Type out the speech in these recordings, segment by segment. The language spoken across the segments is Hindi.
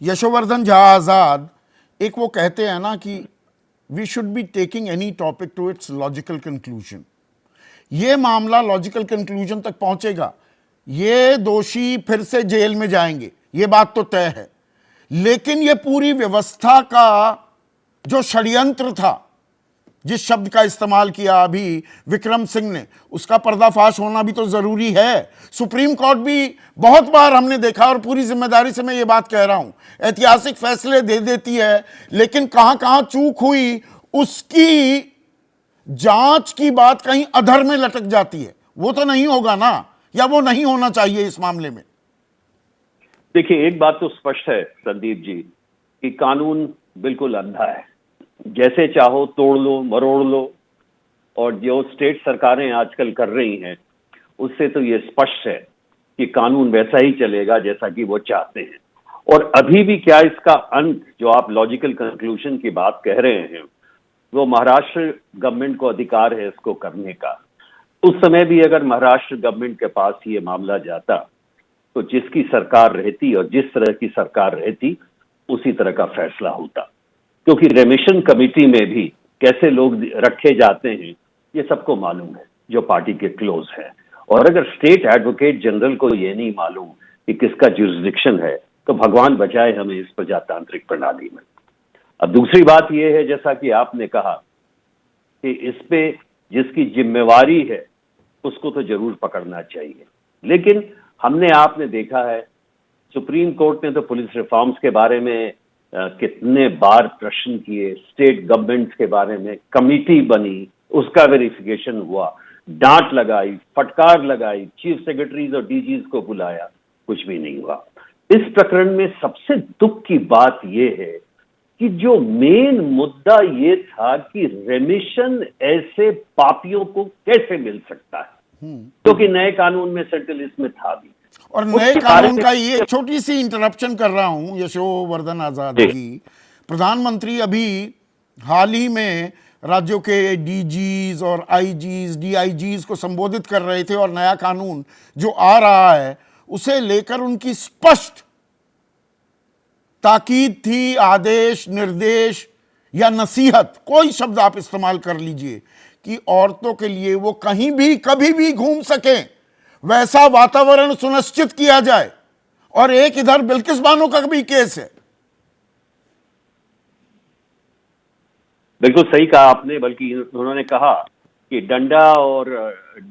यशोवर्धन झा आजाद, एक वो कहते हैं ना कि we should be taking any topic to its logical conclusion. ये मामला लॉजिकल कंक्लूजन तक पहुंचेगा, ये दोषी फिर से जेल में जाएंगे, ये बात तो तय है। लेकिन ये पूरी व्यवस्था का जो षड्यंत्र था, जिस शब्द का इस्तेमाल किया अभी विक्रम सिंह ने, उसका पर्दाफाश होना भी तो जरूरी है। सुप्रीम कोर्ट भी बहुत बार हमने देखा, और पूरी जिम्मेदारी से मैं ये बात कह रहा हूं, ऐतिहासिक फैसले दे देती है, लेकिन कहां कहां चूक हुई उसकी जांच की बात कहीं अधर में लटक जाती है। वो तो नहीं होगा ना, या वो नहीं होना चाहिए इस मामले में? देखिए, एक बात तो स्पष्ट है संदीप जी कि कानून बिल्कुल अंधा है, जैसे चाहो तोड़ लो मरोड़ लो, और जो स्टेट सरकारें आजकल कर रही हैं उससे तो ये स्पष्ट है कि कानून वैसा ही चलेगा जैसा कि वो चाहते हैं। और अभी भी क्या इसका अंत, जो आप लॉजिकल कंक्लूजन की बात कह रहे हैं, वो महाराष्ट्र गवर्नमेंट को अधिकार है इसको करने का। उस समय भी अगर महाराष्ट्र गवर्नमेंट के पास ये मामला जाता तो जिसकी सरकार रहती और जिस तरह की सरकार रहती उसी तरह का फैसला होता, क्योंकि रेमिशन कमेटी में भी कैसे लोग रखे जाते हैं ये सबको मालूम है जो पार्टी के क्लोज है। और अगर स्टेट एडवोकेट जनरल को ये नहीं मालूम कि किसका जुरिस्डिक्शन है तो भगवान बचाए हमें इस प्रजातांत्रिक प्रणाली में। अब दूसरी बात यह है, जैसा कि आपने कहा कि इस पे जिसकी जिम्मेवारी है उसको तो जरूर पकड़ना चाहिए, लेकिन हमने आपने देखा है सुप्रीम कोर्ट ने तो पुलिस रिफॉर्म्स के बारे में कितने बार प्रश्न किए, स्टेट गवर्नमेंट्स के बारे में कमिटी बनी, उसका वेरिफिकेशन हुआ, डांट लगाई, फटकार लगाई, चीफ सेक्रेटरीज और डीजीज को बुलाया, कुछ भी नहीं हुआ। इस प्रकरण में सबसे दुख की बात यह है कि जो मेन मुद्दा ये था कि रेमिशन ऐसे पापियों को कैसे मिल सकता है, क्योंकि नए कानून में सेंट्रल इसमें था भी। और नए कानून का ये छोटी सी इंटरप्शन कर रहा हूं यशोवर्धन आजाद जी, प्रधानमंत्री अभी हाल ही में राज्यों के डीजीज और आईजीज डीआईजीज को संबोधित कर रहे थे, और नया कानून जो आ रहा है उसे लेकर उनकी स्पष्ट ताकीद थी, आदेश निर्देश या नसीहत, कोई शब्द आप इस्तेमाल कर लीजिए, कि औरतों के लिए वो कहीं भी कभी भी घूम सकें वैसा वातावरण सुनिश्चित किया जाए। और एक इधर बिल्किस बानो का भी केस है। बिल्कुल सही कहा आपने, बल्कि उन्होंने कहा कि डंडा और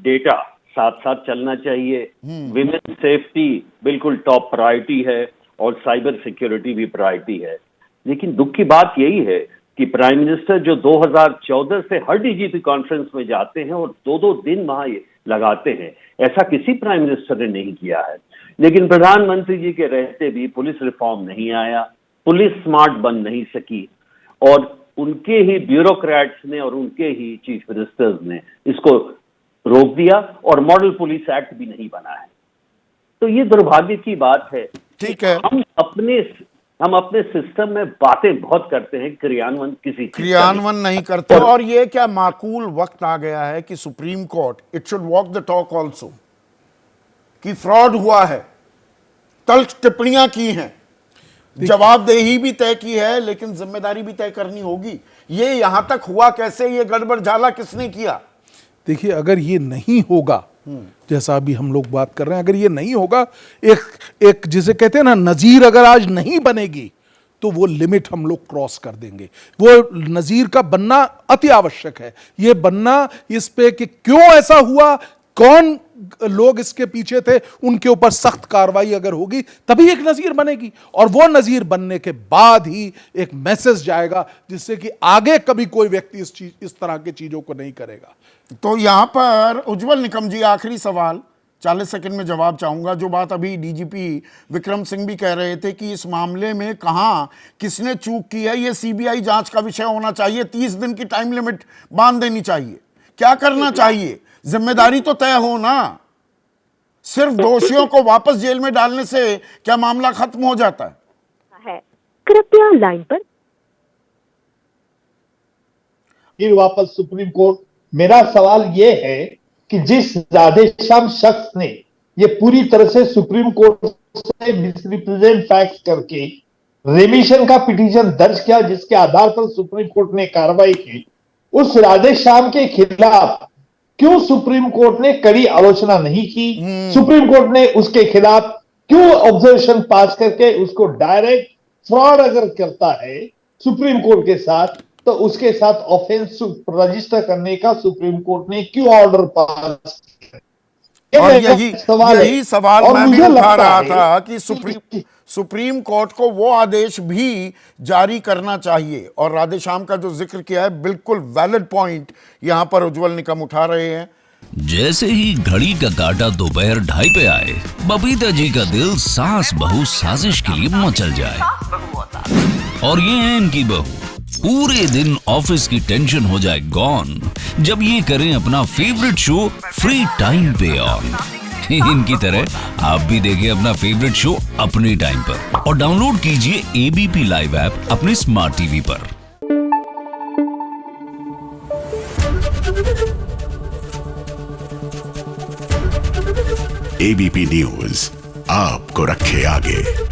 डेटा साथ साथ चलना चाहिए, विमेन सेफ्टी बिल्कुल टॉप प्रायोरिटी है और साइबर सिक्योरिटी भी प्रायोरिटी है। लेकिन दुख की बात यही है कि प्राइम मिनिस्टर जो 2014 से हर डीजीपी कॉन्फ्रेंस में जाते हैं और 2-2 दिन वहां लगाते हैं, ऐसा किसी प्राइम मिनिस्टर ने नहीं किया है। लेकिन प्रधानमंत्री जी के रहते भी पुलिस रिफॉर्म नहीं आया, पुलिस स्मार्ट बन नहीं सकी, और उनके ही ब्यूरोक्रेट्स ने और उनके ही चीफ मिनिस्टर्स ने इसको रोक दिया, और मॉडल पुलिस एक्ट भी नहीं बना है। तो ये दुर्भाग्य की बात है। ठीक है, हम अपने सिस्टम में बातें बहुत करते हैं, क्रियान्वयन नहीं करते। और ये क्या माकूल वक्त आ गया है कि supreme court it should walk the talk also, कि फ्रॉड हुआ है, तल्ख टिप्पणियां की हैं, जवाबदेही भी तय की है, लेकिन जिम्मेदारी भी तय करनी होगी। ये यहां तक हुआ कैसे, ये गड़बड़ झाला किसने किया? देखिए, अगर ये नहीं होगा, जैसा अभी हम लोग बात कर रहे हैं, अगर ये नहीं होगा, एक जिसे कहते हैं ना नजीर, अगर आज नहीं बनेगी तो वो लिमिट हम लोग क्रॉस कर देंगे। वो नजीर का बनना अति आवश्यक है। ये बनना इस पे कि क्यों ऐसा हुआ, कौन लोग इसके पीछे थे, उनके ऊपर सख्त कार्रवाई अगर होगी तभी एक नजीर बनेगी, और वो नजीर बनने के बाद ही एक मैसेज जाएगा जिससे कि आगे कभी कोई व्यक्ति इस तरह की चीजों को नहीं करेगा। तो यहां पर उज्जवल निकम जी, आखिरी सवाल, 40 सेकंड में जवाब चाहूंगा। जो बात अभी डीजीपी विक्रम सिंह भी कह रहे थे कि इस मामले में कहां किसने चूक की है, यह सीबीआई जांच का विषय होना चाहिए, 30 दिन की टाइम लिमिट बांध देनी चाहिए। क्या करना चाहिए? जिम्मेदारी तो तय हो ना, सिर्फ दोषियों को वापस जेल में डालने से क्या मामला खत्म हो जाता है? कृपया लाइन पर। फिर वापस सुप्रीम कोर्ट। मेरा सवाल ये है कि जिस राधेश्याम शख्स ने ये पूरी तरह से सुप्रीम कोर्ट से मिसरिप्रेजेंट फैक्ट्स करके रेमिशन का पिटीशन दर्ज किया, जिसके आधार पर सुप्रीम कोर्ट ने कार्रवाई की, उस राधेश्याम के खिलाफ क्यों सुप्रीम कोर्ट ने कड़ी आलोचना नहीं की? सुप्रीम कोर्ट ने उसके खिलाफ क्यों ऑब्जर्वेशन पास करके उसको डायरेक्ट फ्रॉड अगर करता है सुप्रीम कोर्ट के साथ, तो उसके साथ ऑफेंस रजिस्टर करने का सुप्रीम कोर्ट ने क्यों ऑर्डर पास किया? और मेरा यही सवाल और मैं भी मुझे उठा लगता रहा है था कि सुप्रीम कोर्ट को वो आदेश भी जारी करना चाहिए। और राधेश्याम का जो जिक्र किया है, बिल्कुल वैलिड पॉइंट यहां पर उज्जवल निकम उठा रहे हैं। जैसे ही घड़ी का काटा दोपहर 2:30 पे आए, बबीता जी का दिल सास बहू साजिश के लिए मचल जाए। और ये है इनकी बहू, पूरे दिन ऑफिस की टेंशन हो जाए गॉन जब ये करें अपना फेवरेट शो फ्री टाइम पे ऑन। इनकी तरह आप भी देखिए अपना फेवरेट शो अपने टाइम पर और डाउनलोड कीजिए एबीपी लाइव ऐप अपने स्मार्ट टीवी पर। एबीपी न्यूज आपको रखे आगे।